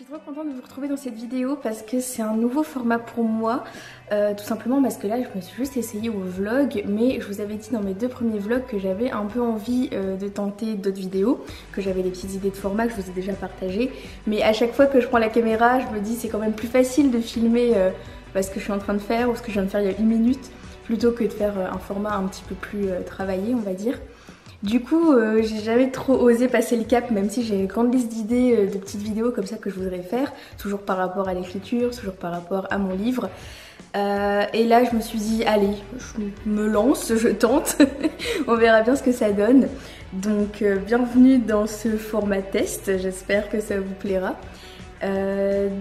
suis trop contente de vous retrouver dans cette vidéo parce que c'est un nouveau format pour moi, tout simplement parce que là je me suis juste essayée au vlog, mais je vous avais dit dans mes deux premiers vlogs que j'avais un peu envie de tenter d'autres vidéos, que j'avais des petites idées de format que je vous ai déjà partagées, mais à chaque fois que je prends la caméra je me dis c'est quand même plus facile de filmer ce que je suis en train de faire ou ce que je viens de faire il y a une minute plutôt que de faire un format un petit peu plus travaillé, on va dire. Du coup, j'ai jamais trop osé passer le cap, même si j'ai une grande liste d'idées de petites vidéos comme ça que je voudrais faire, toujours par rapport à l'écriture, toujours par rapport à mon livre. Et là, je me suis dit, allez, je me lance, je tente, on verra bien ce que ça donne. Donc, bienvenue dans ce format test, j'espère que ça vous plaira.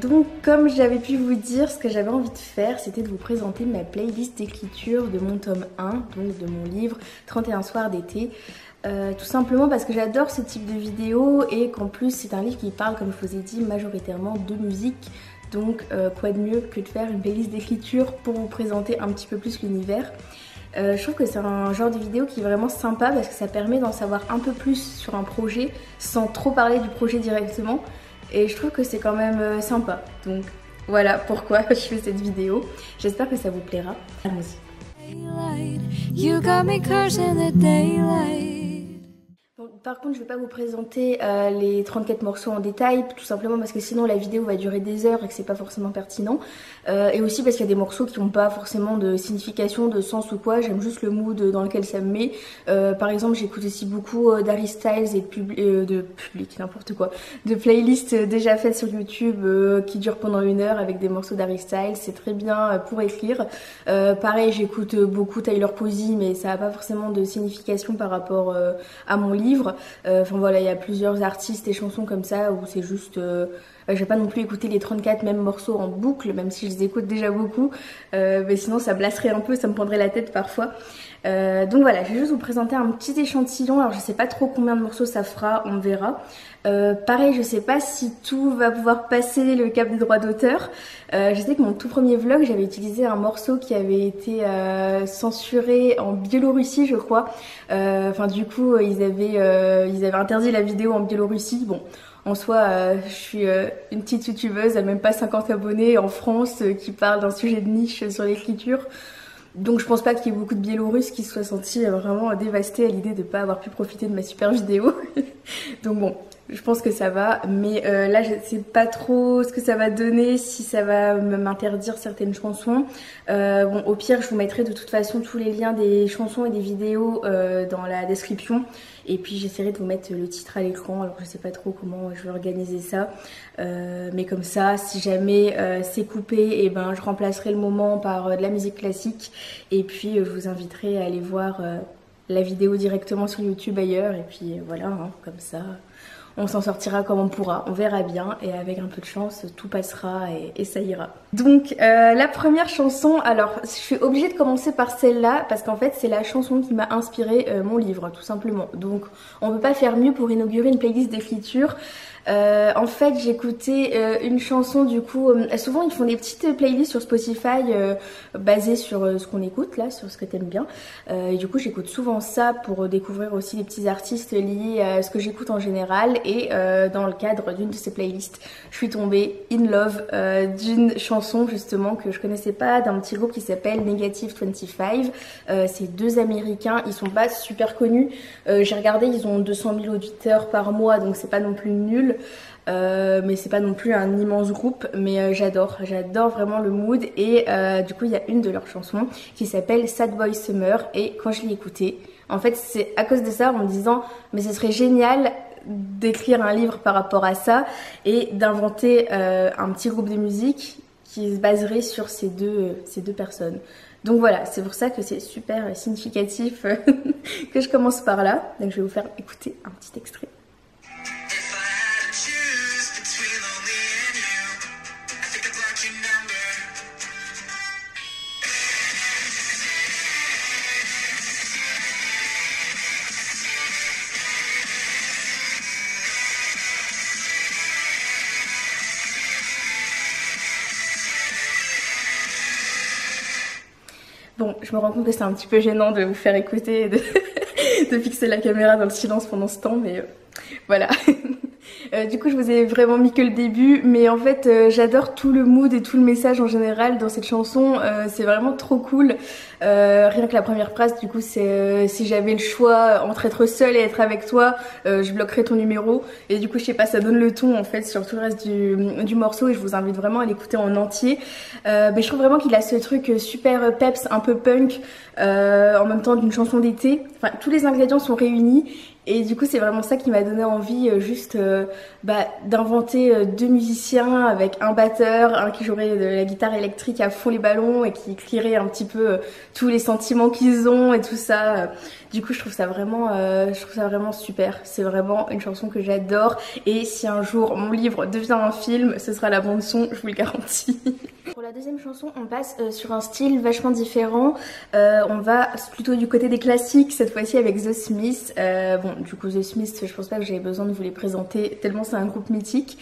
Donc comme j'avais pu vous dire, ce que j'avais envie de faire c'était de vous présenter ma playlist d'écriture de mon tome 1, donc de mon livre 31 soirs d'été. Tout simplement parce que j'adore ce type de vidéo et qu'en plus c'est un livre qui parle, comme je vous ai dit, majoritairement de musique. Donc quoi de mieux que de faire une playlist d'écriture pour vous présenter un petit peu plus l'univers. Je trouve que c'est un genre de vidéo qui est vraiment sympa parce que ça permet d'en savoir un peu plus sur un projet sans trop parler du projet directement. Et je trouve que c'est quand même sympa. Donc voilà pourquoi je fais cette vidéo. J'espère que ça vous plaira. Allons-y. Bon, par contre, je ne vais pas vous présenter les 34 morceaux en détail, tout simplement parce que sinon la vidéo va durer des heures et que c'est pas forcément pertinent. Et aussi parce qu'il y a des morceaux qui n'ont pas forcément de signification, de sens ou quoi. J'aime juste le mood dans lequel ça me met. Par exemple, j'écoute aussi beaucoup d'Harry Styles et de public, n'importe quoi, de playlists déjà faites sur YouTube qui durent pendant 1 heure avec des morceaux d'Harry Styles. C'est très bien pour écrire. Pareil, j'écoute beaucoup Tyler Posey, mais ça n'a pas forcément de signification par rapport à mon livre. Enfin voilà, il y a plusieurs artistes et chansons comme ça où c'est juste... je vais pas non plus écouter les 34 mêmes morceaux en boucle, même si je les écoute déjà beaucoup. Mais sinon ça me lasserait un peu, ça me prendrait la tête parfois. Donc voilà, je vais juste vous présenter un petit échantillon. Alors je sais pas trop combien de morceaux ça fera, on verra. Pareil, je sais pas si tout va pouvoir passer le cap des droits d'auteur. Je sais que mon tout premier vlog, j'avais utilisé un morceau qui avait été censuré en Biélorussie, je crois. Enfin du coup, ils avaient interdit la vidéo en Biélorussie. Bon. En soi, je suis une petite youtubeuse à même pas 50 abonnés en France qui parle d'un sujet de niche sur l'écriture. Donc je pense pas qu'il y ait beaucoup de Biélorusses qui se soient sentis vraiment dévastés à l'idée de pas avoir pu profiter de ma super vidéo. Donc bon, je pense que ça va, mais là je sais pas trop ce que ça va donner, si ça va m'interdire certaines chansons. Bon, au pire je vous mettrai de toute façon tous les liens des chansons et des vidéos dans la description. Et puis j'essaierai de vous mettre le titre à l'écran, alors je sais pas trop comment je vais organiser ça. Mais comme ça, si jamais c'est coupé, et ben je remplacerai le moment par de la musique classique. Et puis je vous inviterai à aller voir la vidéo directement sur YouTube ailleurs. Et puis voilà, hein, comme ça, on s'en sortira comme on pourra, on verra bien. Et avec un peu de chance, tout passera et ça ira. Donc la première chanson, alors je suis obligée de commencer par celle-là parce qu'en fait c'est la chanson qui m'a inspiré mon livre, tout simplement. Donc on peut pas faire mieux pour inaugurer une playlist d'écriture. En fait j'écoutais une chanson, du coup souvent ils font des petites playlists sur Spotify basées sur ce qu'on écoute là, sur ce que t'aimes bien, et du coup j'écoute souvent ça pour découvrir aussi des petits artistes liés à ce que j'écoute en général. Et dans le cadre d'une de ces playlists je suis tombée in love d'une chanson justement que je connaissais pas, d'un petit groupe qui s'appelle Negative 25. C'est deux américains, ils sont pas super connus, j'ai regardé, ils ont 200 000 auditeurs par mois, donc c'est pas non plus nul. Mais c'est pas non plus un immense groupe, mais j'adore vraiment le mood. Et du coup il y a une de leurs chansons qui s'appelle Sad Boy Summer, et quand je l'ai écoutée, en fait c'est à cause de ça, en me disant mais ce serait génial d'écrire un livre par rapport à ça et d'inventer un petit groupe de musique qui se baserait sur ces deux personnes. Donc voilà, c'est pour ça que c'est super significatif que je commence par là. Donc je vais vous faire écouter un petit extrait. Bon, je me rends compte que c'est un petit peu gênant de vous faire écouter et de fixer la caméra dans le silence pendant ce temps, mais voilà. Du coup je vous ai vraiment mis que le début, mais en fait j'adore tout le mood et tout le message en général dans cette chanson, c'est vraiment trop cool. Rien que la première phrase du coup c'est si j'avais le choix entre être seule et être avec toi, je bloquerais ton numéro. Et du coup je sais pas, ça donne le ton en fait sur tout le reste du morceau et je vous invite vraiment à l'écouter en entier. Mais je trouve vraiment qu'il a ce truc super peps, un peu punk, en même temps d'une chanson d'été. Enfin tous les ingrédients sont réunis. Et du coup c'est vraiment ça qui m'a donné envie juste d'inventer deux musiciens avec un batteur, un qui jouerait de la guitare électrique à fond les ballons et qui écrirait un petit peu tous les sentiments qu'ils ont et tout ça. Du coup je trouve ça vraiment super. C'est vraiment une chanson que j'adore et si un jour mon livre devient un film, ce sera la bande son, je vous le garantis. Pour la deuxième chanson, on passe sur un style vachement différent. On va plutôt du côté des classiques, cette fois-ci avec The Smiths. Bon, du coup, The Smiths, je pense pas que j'avais besoin de vous les présenter, tellement c'est un groupe mythique.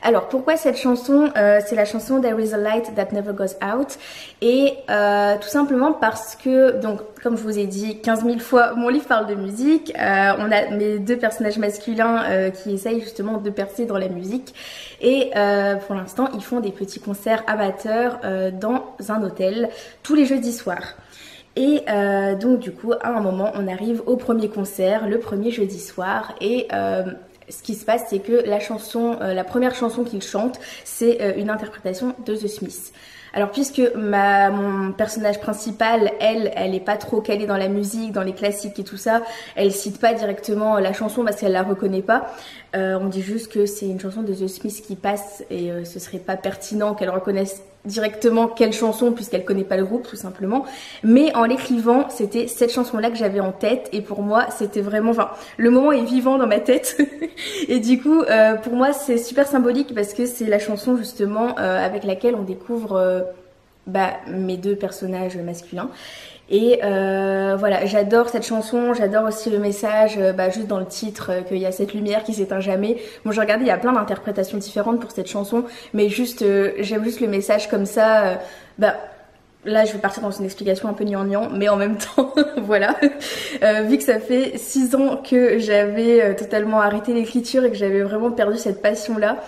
Alors, pourquoi cette chanson? C'est la chanson There is a light that never goes out. Et tout simplement parce que, donc, comme je vous ai dit 15 000 fois, mon livre parle de musique. On a mes deux personnages masculins qui essayent justement de percer dans la musique. Et pour l'instant, ils font des petits concerts amateurs dans un hôtel tous les jeudis soirs. Et donc du coup, à un moment, on arrive au premier concert, le premier jeudi soir. Et ce qui se passe, c'est que la chanson, la première chanson qu'ils chantent, c'est une interprétation de The Smiths. Alors puisque mon personnage principal, elle est pas trop calée dans la musique, dans les classiques et tout ça, elle cite pas directement la chanson parce qu'elle la reconnaît pas. On dit juste que c'est une chanson de The Smiths qui passe et ce serait pas pertinent qu'elle reconnaisse directement quelle chanson puisqu'elle connaît pas le groupe tout simplement. Mais en l'écrivant, c'était cette chanson-là que j'avais en tête et pour moi c'était vraiment, enfin le moment est vivant dans ma tête et du coup pour moi c'est super symbolique parce que c'est la chanson justement avec laquelle on découvre mes deux personnages masculins. Et voilà, j'adore cette chanson, j'adore aussi le message, juste dans le titre, qu'il y a cette lumière qui s'éteint jamais. Bon, j'ai regardé, il y a plein d'interprétations différentes pour cette chanson, mais juste, j'aime juste le message comme ça. Là, je vais partir dans une explication un peu gnangnan, mais en même temps, voilà. Vu que ça fait 6 ans que j'avais totalement arrêté l'écriture et que j'avais vraiment perdu cette passion-là,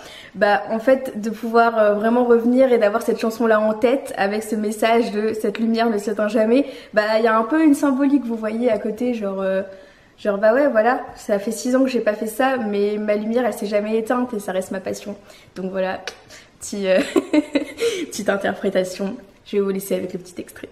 en fait, de pouvoir vraiment revenir et d'avoir cette chanson-là en tête avec ce message de cette lumière ne s'éteint jamais, il y a un peu une symbolique, vous voyez, à côté, genre ouais, voilà, ça fait 6 ans que j'ai pas fait ça, mais ma lumière, elle s'est jamais éteinte et ça reste ma passion. Donc voilà, petite interprétation. Je vais vous laisser avec le petit extrait.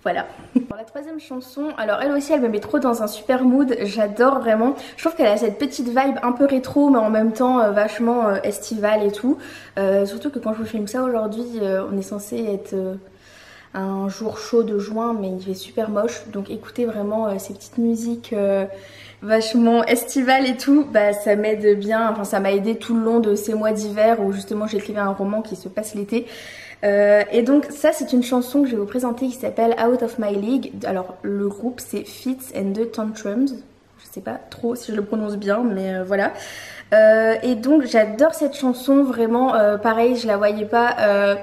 Voilà. Pour la troisième chanson, alors elle aussi elle me met trop dans un super mood, j'adore vraiment. Je trouve qu'elle a cette petite vibe un peu rétro mais en même temps vachement estivale et tout. Surtout que quand je vous filme ça aujourd'hui, on est censé être un jour chaud de juin mais il fait super moche. Donc écoutez vraiment ces petites musiques vachement estivales et tout, ça m'aide bien, enfin ça m'a aidé tout le long de ces mois d'hiver où justement j'écrivais un roman qui se passe l'été. Et donc ça c'est une chanson que je vais vous présenter qui s'appelle Out of My League. Alors le groupe c'est Fits and the Tantrums, je sais pas trop si je le prononce bien mais voilà. Et donc j'adore cette chanson vraiment, pareil je la voyais pas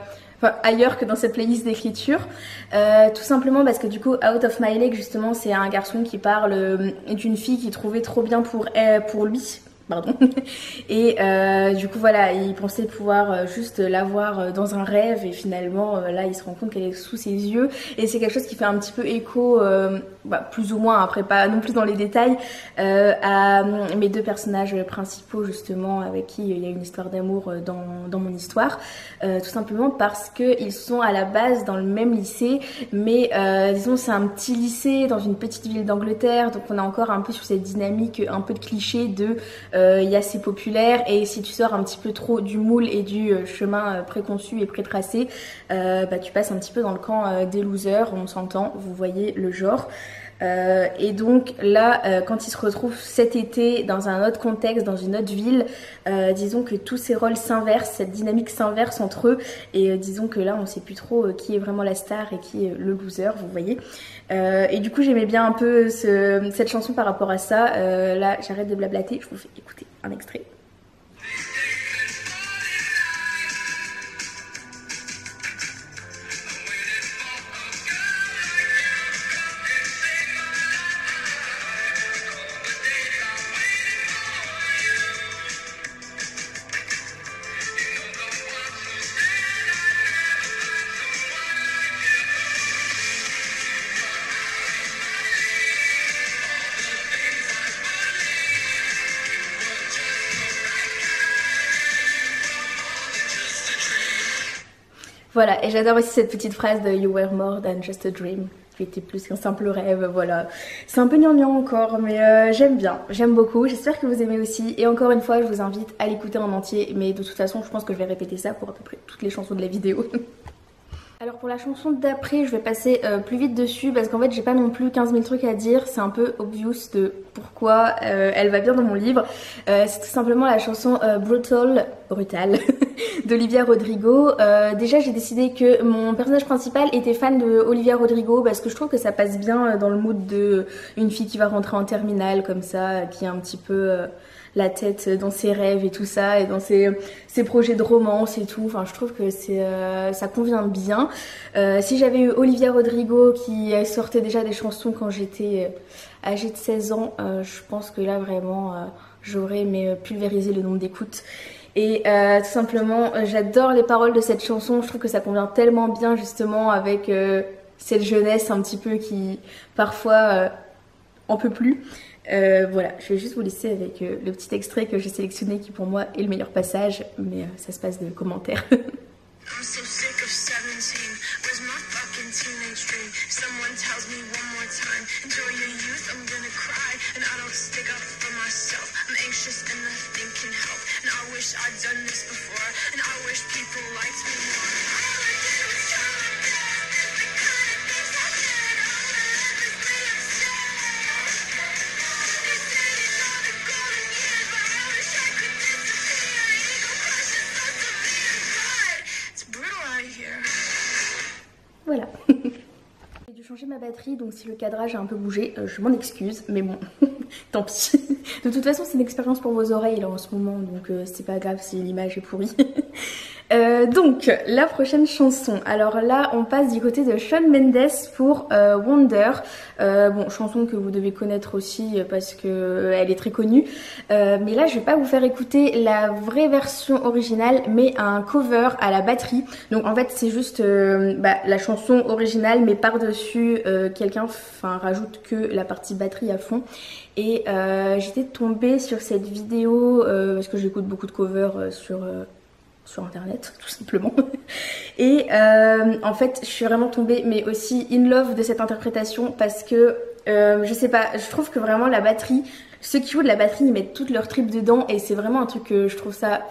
ailleurs que dans cette playlist d'écriture, tout simplement parce que du coup Out of My League justement c'est un garçon qui parle d'une fille qu'il trouvait trop bien pour lui. Pardon. Et du coup voilà, il pensait pouvoir juste l'avoir dans un rêve et finalement là il se rend compte qu'elle est sous ses yeux et c'est quelque chose qui fait un petit peu écho, plus ou moins, après pas non plus dans les détails, à mes deux personnages principaux justement avec qui il y a une histoire d'amour dans mon histoire, tout simplement parce qu'ils sont à la base dans le même lycée mais disons c'est un petit lycée dans une petite ville d'Angleterre, donc on est encore un peu sur cette dynamique un peu de cliché de il y a c'est populaire et si tu sors un petit peu trop du moule et du chemin préconçu et prétracé, tu passes un petit peu dans le camp des losers, on s'entend, vous voyez le genre. Et donc là, quand ils se retrouvent cet été dans un autre contexte, dans une autre ville, disons que tous ces rôles s'inversent, cette dynamique s'inverse entre eux. Et disons que là, on sait plus trop qui est vraiment la star et qui est le loser, vous voyez. Et du coup, j'aimais bien un peu cette chanson par rapport à ça. Là, j'arrête de blablater, je vous fais écouter un extrait. Voilà, et j'adore aussi cette petite phrase de You were more than just a dream. Tu étais plus qu'un simple rêve, voilà. C'est un peu gnangnan encore, mais j'aime bien, j'aime beaucoup. J'espère que vous aimez aussi. Et encore une fois, je vous invite à l'écouter en entier. Mais de toute façon, je pense que je vais répéter ça pour à peu près toutes les chansons de la vidéo. Alors pour la chanson d'après, je vais passer plus vite dessus parce qu'en fait j'ai pas non plus 15 000 trucs à dire. C'est un peu obvious de pourquoi elle va bien dans mon livre. C'est tout simplement la chanson Brutal d'Olivia Rodrigo. Déjà j'ai décidé que mon personnage principal était fan de Olivia Rodrigo parce que je trouve que ça passe bien dans le mood de une fille qui va rentrer en terminale comme ça, qui est un petit peu... la tête dans ses rêves et tout ça, et dans ses projets de romance et tout. Enfin, je trouve que ça convient bien. Si j'avais eu Olivia Rodrigo qui sortait déjà des chansons quand j'étais âgée de 16 ans, je pense que là vraiment j'aurais aimé pulvériser le nombre d'écoutes. Et tout simplement, j'adore les paroles de cette chanson. Je trouve que ça convient tellement bien justement avec cette jeunesse un petit peu qui parfois en peut plus. Voilà, je vais juste vous laisser avec le petit extrait que j'ai sélectionné qui pour moi est le meilleur passage, mais ça se passe de commentaires. I'm so sick of 17. Where's my fucking teenage dream? Someone tells me one more time. Enjoy your youth, I'm gonna cry. And I don't stick up for myself. I'm anxious and nothing can help. And I wish I'd done this before. And I wish people liked me more. All I did was try my best. It's the kind of things I did. All I ever be upset. They say these are the golden years, but I wish I could disappear. Ego crushes so severe, but it's brutal out here. Voilà. J'ai dû changer ma batterie, donc si le cadrage a un peu bougé, je m'en excuse, mais bon, tant pis. De toute façon, c'est une expérience pour vos oreilles là en ce moment, donc c'est pas grave si l'image est pourrie. Donc, la prochaine chanson. Alors là, on passe du côté de Shawn Mendes pour Wonder. Bon, chanson que vous devez connaître aussi parce que elle est très connue. Mais là, je vais pas vous faire écouter la vraie version originale, mais un cover à la batterie. Donc en fait, c'est juste la chanson originale, mais par-dessus, quelqu'un rajoute que la partie batterie à fond. Et j'étais tombée sur cette vidéo parce que j'écoute beaucoup de covers sur internet tout simplement et en fait je suis vraiment tombée mais aussi in love de cette interprétation parce que je sais pas, je trouve que vraiment la batterie, ceux qui jouent de la batterie ils mettent toutes leurs tripes dedans et c'est vraiment un truc que je trouve ça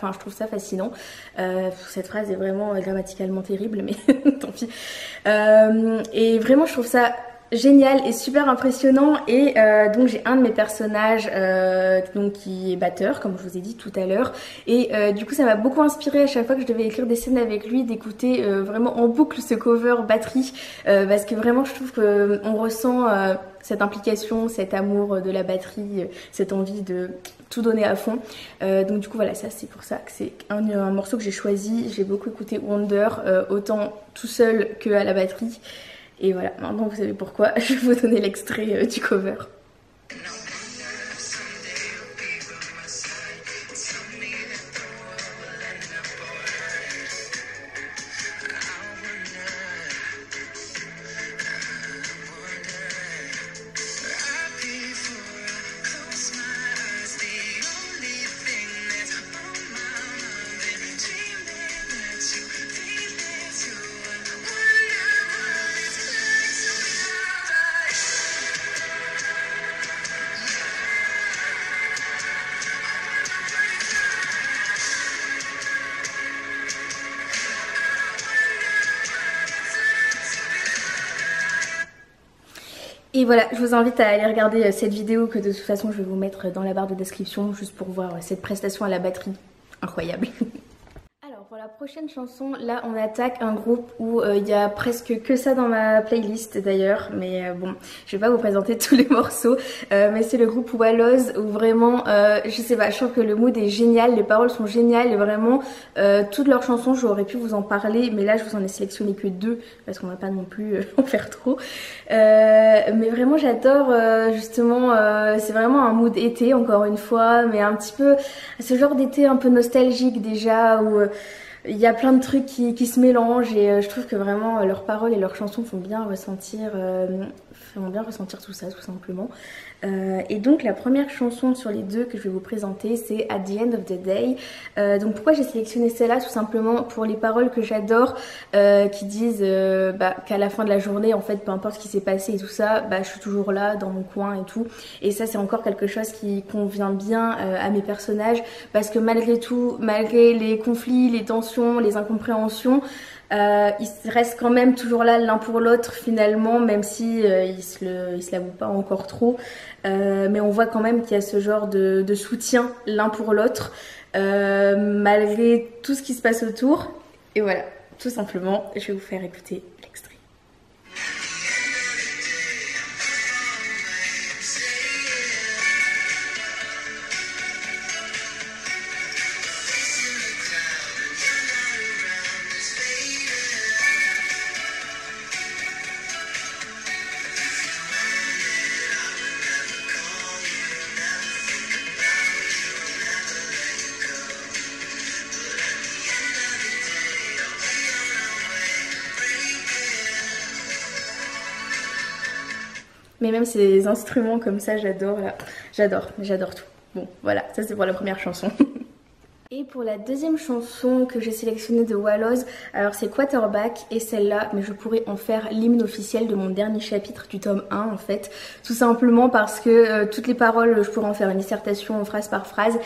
fascinant. Cette phrase est vraiment grammaticalement terrible mais tant pis. Et vraiment je trouve ça génial et super impressionnant et donc j'ai un de mes personnages donc qui est batteur comme je vous ai dit tout à l'heure et du coup ça m'a beaucoup inspiré à chaque fois que je devais écrire des scènes avec lui d'écouter vraiment en boucle ce cover batterie parce que vraiment je trouve que on ressent cette implication, cet amour de la batterie, cette envie de tout donner à fond. Donc du coup voilà, ça c'est pour ça que c'est un morceau que j'ai choisi. J'ai beaucoup écouté Wonder autant tout seul que à la batterie. Et voilà, maintenant vous savez pourquoi, je vais vous donner l'extrait du cover. Et voilà, je vous invite à aller regarder cette vidéo que de toute façon je vais vous mettre dans la barre de description juste pour voir cette prestation à la batterie incroyable. Alors pour la prochaine chanson, là on attaque un groupe où il y a presque que ça dans ma playlist d'ailleurs, mais bon, je vais pas vous présenter tous les morceaux, mais c'est le groupe Wallows où vraiment, je sais pas, je trouve que le mood est génial, les paroles sont géniales et vraiment toutes leurs chansons j'aurais pu vous en parler, mais là je vous en ai sélectionné que 2 parce qu'on va pas non plus en faire trop. Mais vraiment j'adore justement, c'est vraiment un mood été encore une fois, mais un petit peu ce genre d'été un peu nostalgique déjà où il y a plein de trucs qui se mélangent et je trouve que vraiment leurs paroles et leurs chansons font bien ressentir tout ça tout simplement. Et donc la première chanson sur les 2 que je vais vous présenter c'est At the End of the Day. Donc pourquoi j'ai sélectionné celle-là? Tout simplement pour les paroles que j'adore qui disent qu'à la fin de la journée en fait peu importe ce qui s'est passé et tout ça, je suis toujours là dans mon coin et tout. Et ça c'est encore quelque chose qui convient bien à mes personnages parce que malgré tout, malgré les conflits, les tensions, les incompréhensions, ils restent quand même toujours là l'un pour l'autre finalement, même si ils se l'avouent pas encore trop. Mais on voit quand même qu'il y a ce genre de soutien l'un pour l'autre malgré tout ce qui se passe autour. Et voilà, tout simplement, je vais vous faire écouter l'extrait. Mais même ces instruments comme ça, j'adore là. J'adore tout. Bon, voilà, ça c'est pour la première chanson. Et pour la deuxième chanson que j'ai sélectionnée de Wallows, alors c'est Quarterback et celle-là, mais je pourrais en faire l'hymne officiel de mon dernier chapitre du tome 1 en fait. Tout simplement parce que toutes les paroles, je pourrais en faire une dissertation phrase par phrase.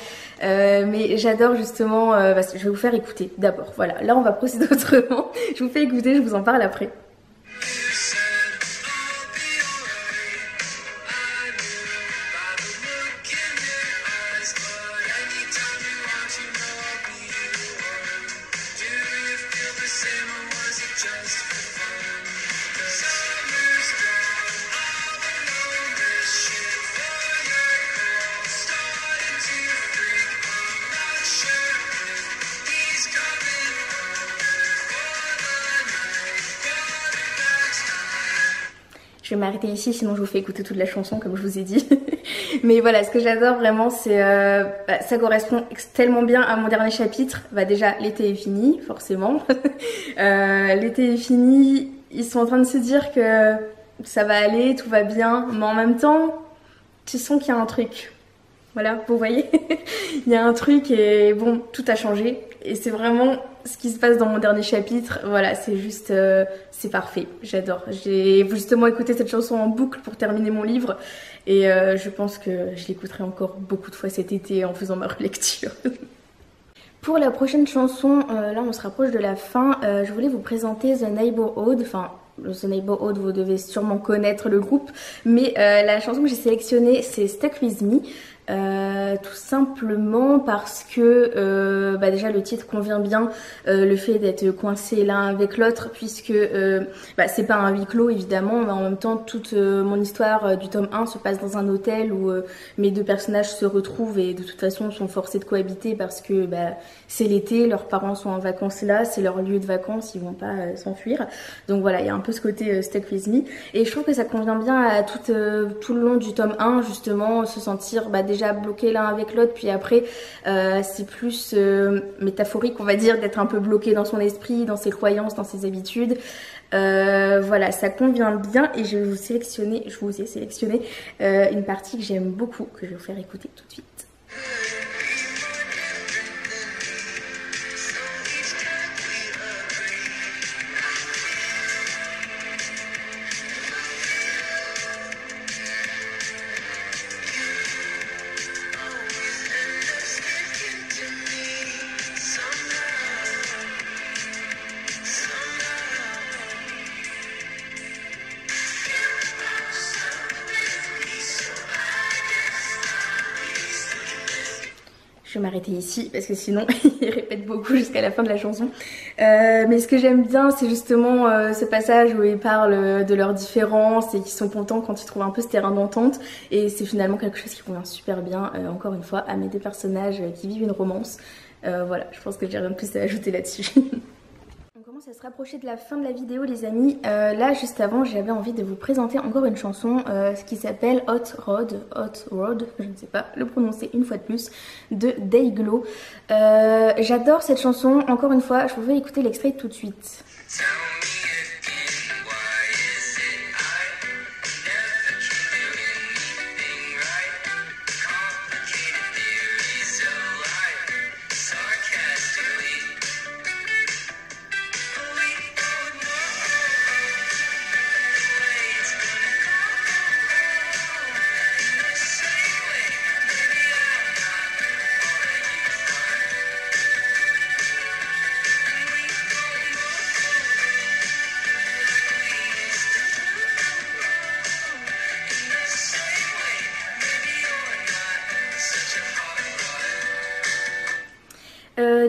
Mais j'adore justement, parce que je vais vous faire écouter d'abord. Voilà, là on va procéder autrement. Je vous fais écouter, je vous en parle après. Je vais m'arrêter ici, sinon je vous fais écouter toute la chanson comme je vous ai dit. Mais voilà, ce que j'adore vraiment, c'est ça correspond tellement bien à mon dernier chapitre. Déjà, l'été est fini, forcément. L'été est fini, ils sont en train de se dire que ça va aller, tout va bien. Mais en même temps, tu sens qu'il y a un truc. Voilà, vous voyez, il y a un truc et bon, tout a changé. Et c'est vraiment ce qui se passe dans mon dernier chapitre. Voilà, c'est juste, c'est parfait. J'adore. J'ai justement écouté cette chanson en boucle pour terminer mon livre. Et je pense que je l'écouterai encore beaucoup de fois cet été en faisant ma relecture. Pour la prochaine chanson, là on se rapproche de la fin. Je voulais vous présenter The Neighborhood. Enfin, The Neighborhood, vous devez sûrement connaître le groupe. Mais la chanson que j'ai sélectionnée, c'est Stuck With Me. Tout simplement parce que déjà le titre convient bien, le fait d'être coincé l'un avec l'autre, puisque c'est pas un huis clos évidemment, mais en même temps toute mon histoire du tome 1 se passe dans un hôtel où mes 2 personnages se retrouvent et de toute façon sont forcés de cohabiter parce que c'est l'été, leurs parents sont en vacances là, c'est leur lieu de vacances, ils vont pas s'enfuir. Donc voilà, il y a un peu ce côté Stuck With Me et je trouve que ça convient bien à tout le long du tome 1 justement, se sentir déjà bloqué l'un avec l'autre, puis après c'est plus métaphorique on va dire, d'être un peu bloqué dans son esprit, dans ses croyances, dans ses habitudes. Voilà, ça convient bien et je vous ai sélectionné une partie que j'aime beaucoup, que je vais vous faire écouter tout de suite. Je vais m'arrêter ici parce que sinon il répète beaucoup jusqu'à la fin de la chanson. Mais ce que j'aime bien, c'est justement ce passage où ils parlent de leurs différences et qu'ils sont contents quand ils trouvent un peu ce terrain d'entente. Et c'est finalement quelque chose qui convient super bien, encore une fois, à mes deux personnages qui vivent une romance. Voilà, je pense que j'ai rien de plus à ajouter là-dessus. On commence à se rapprocher de la fin de la vidéo les amis. Là juste avant j'avais envie de vous présenter encore une chanson qui s'appelle Hot Rod, je ne sais pas le prononcer une fois de plus, de Dayglow. J'adore cette chanson, encore une fois je vous fais écouter l'extrait tout de suite.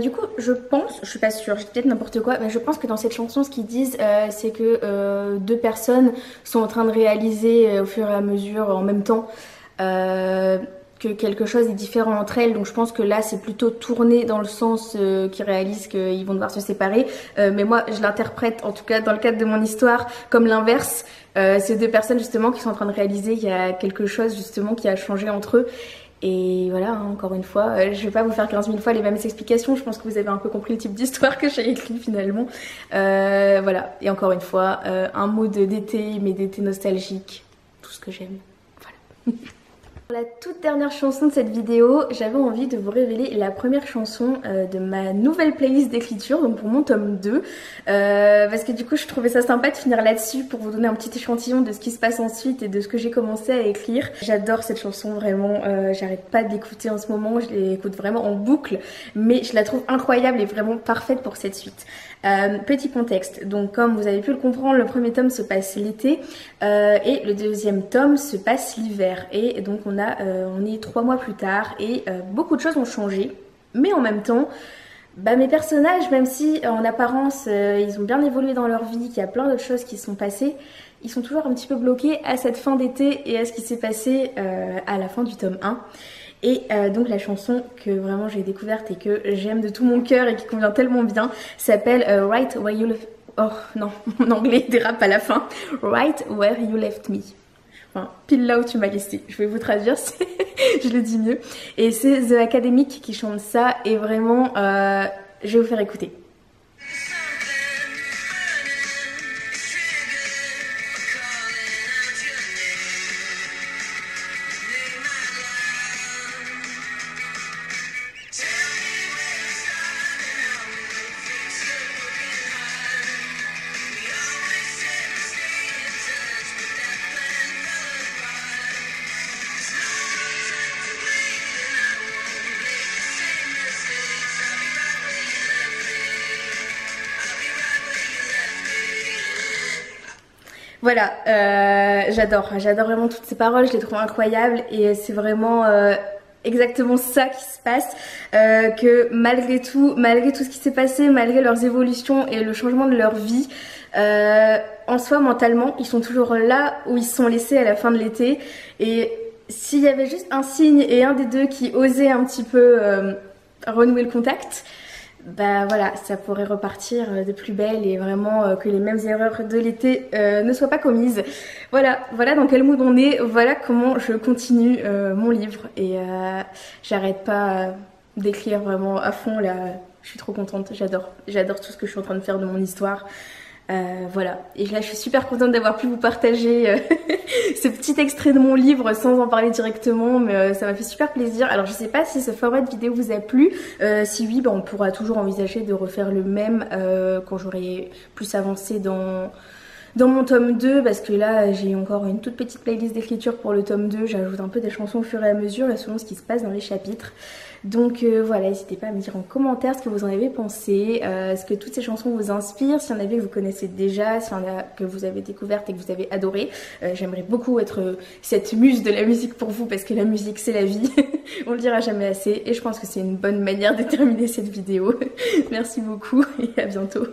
Du coup, je pense, je suis pas sûre, j'ai peut-être n'importe quoi, mais je pense que dans cette chanson, ce qu'ils disent, c'est que deux personnes sont en train de réaliser au fur et à mesure, en même temps, que quelque chose est différent entre elles. Donc je pense que là, c'est plutôt tourné dans le sens qu'ils réalisent qu'ils vont devoir se séparer. Mais moi, je l'interprète, en tout cas dans le cadre de mon histoire, comme l'inverse. C'est deux personnes justement qui sont en train de réaliser qu'il y a quelque chose justement qui a changé entre eux. Et voilà, hein, encore une fois, je vais pas vous faire 15 000 fois les mêmes explications, je pense que vous avez un peu compris le type d'histoire que j'ai écrit finalement. Voilà, et encore une fois, un mot d'été, mais d'été nostalgique, tout ce que j'aime, voilà. Pour la toute dernière chanson de cette vidéo, j'avais envie de vous révéler la première chanson de ma nouvelle playlist d'écriture, donc pour mon tome 2, parce que du coup je trouvais ça sympa de finir là-dessus pour vous donner un petit échantillon de ce qui se passe ensuite et de ce que j'ai commencé à écrire. J'adore cette chanson vraiment, j'arrête pas de l'écouter en ce moment, je l'écoute vraiment en boucle, mais je la trouve incroyable et vraiment parfaite pour cette suite. Petit contexte, donc comme vous avez pu le comprendre, le premier tome se passe l'été et le deuxième tome se passe l'hiver, et donc on est 3 mois plus tard et beaucoup de choses ont changé, mais en même temps mes personnages, même si en apparence ils ont bien évolué dans leur vie, qu'il y a plein d'autres choses qui sont passées, ils sont toujours un petit peu bloqués à cette fin d'été et à ce qui s'est passé à la fin du tome 1. Et donc la chanson que vraiment j'ai découverte et que j'aime de tout mon cœur et qui convient tellement bien s'appelle Right Where You Left... Oh non, mon anglais dérape à la fin. Right Where You Left Me. Enfin, pile là où tu m'as laissé. Je vais vous traduire, je le dis mieux. Et c'est The Academic qui chante ça et vraiment, je vais vous faire écouter. Voilà, j'adore vraiment toutes ces paroles, je les trouve incroyables et c'est vraiment exactement ça qui se passe, que malgré tout ce qui s'est passé, malgré leurs évolutions et le changement de leur vie, en soi mentalement ils sont toujours là où ils se sont laissés à la fin de l'été, et s'il y avait juste un signe et un des deux qui osait un petit peu renouer le contact, bah voilà, ça pourrait repartir de plus belle et vraiment que les mêmes erreurs de l'été ne soient pas commises. Voilà dans quel mood on est, voilà comment je continue mon livre et j'arrête pas d'écrire vraiment à fond là, je suis trop contente, j'adore tout ce que je suis en train de faire de mon histoire. Voilà, et là je suis super contente d'avoir pu vous partager ce petit extrait de mon livre sans en parler directement, mais ça m'a fait super plaisir. Alors je sais pas si ce format de vidéo vous a plu, si oui on pourra toujours envisager de refaire le même quand j'aurai plus avancé dans mon tome 2, parce que là j'ai encore une toute petite playlist d'écriture pour le tome 2, j'ajoute un peu des chansons au fur et à mesure et selon ce qui se passe dans les chapitres. Donc voilà, n'hésitez pas à me dire en commentaire ce que vous en avez pensé, ce que toutes ces chansons vous inspirent, s'il y en avait que vous connaissez déjà, s'il y en a que vous avez découvertes et que vous avez adoré. J'aimerais beaucoup être cette muse de la musique pour vous parce que la musique c'est la vie, on le dira jamais assez et je pense que c'est une bonne manière de terminer cette vidéo. Merci beaucoup et à bientôt.